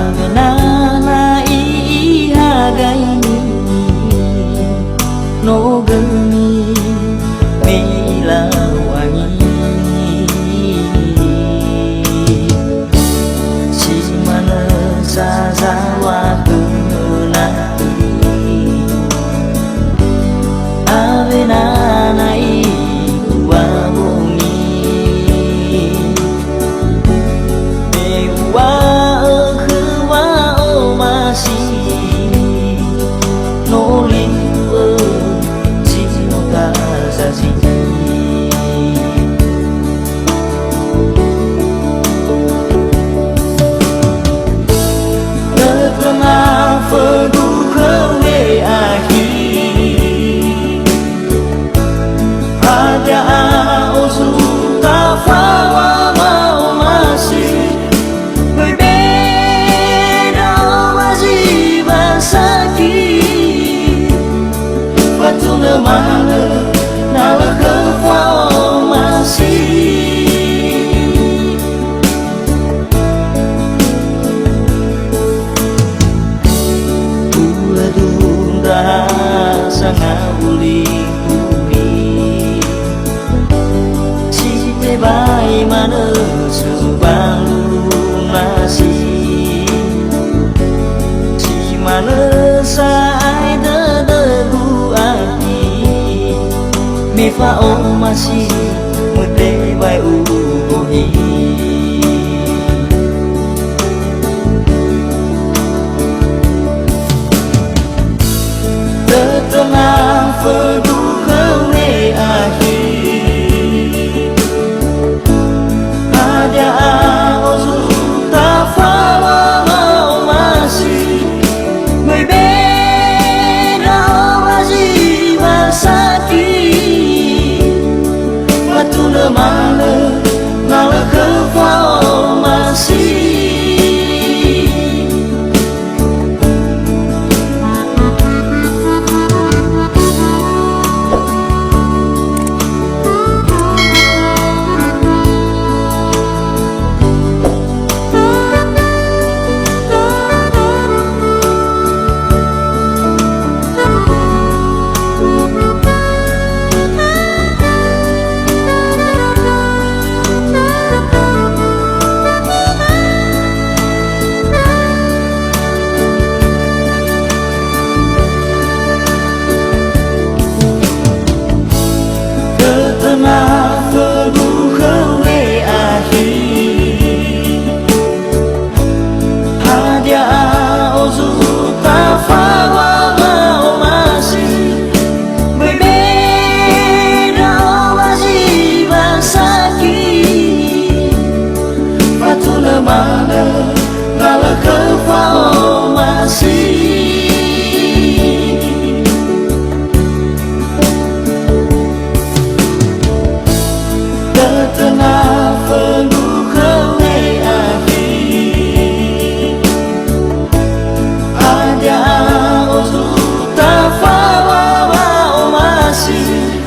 Agenana ihagai no geni mela wangi si mana sazawa kenai agenana iwabungi mewa kewa o masih no liwe sino kasasi tengah peduka we akhir ada usul tafawa mau masih berbeda wajiban sakit waktu mana nala kefau masih sangat uli-uli si tebai mana subang masih si mana sai debu hati mefa o masih mutebai uhi tengah peduka we akhir ada usul tafawa mau masih berbeda wajiban sakit waktu mana nala kefau masih mana nala kefau masih tengah peduka we akhir ada usul tafawa mau masih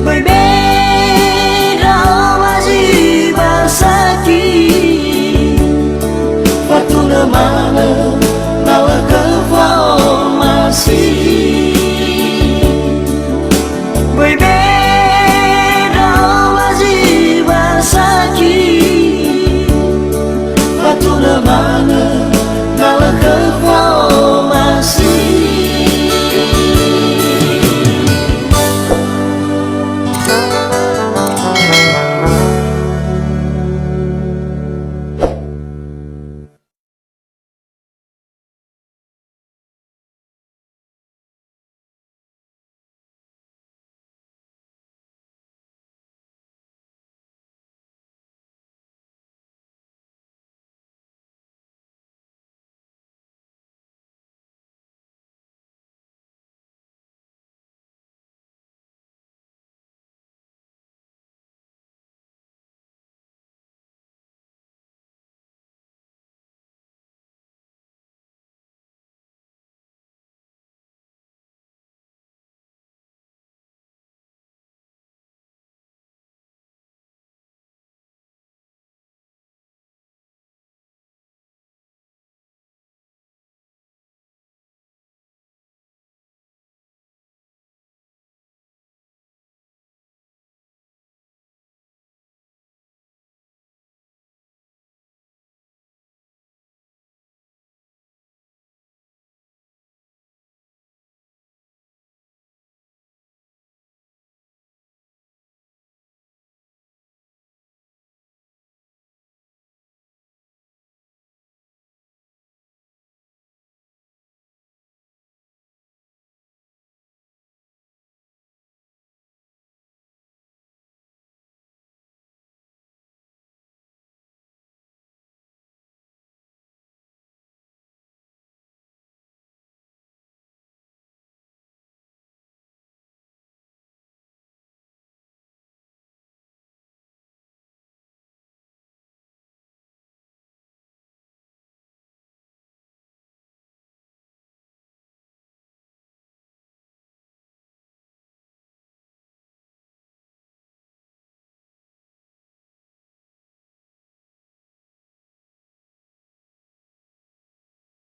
berbeda wajiban sakit waktu mana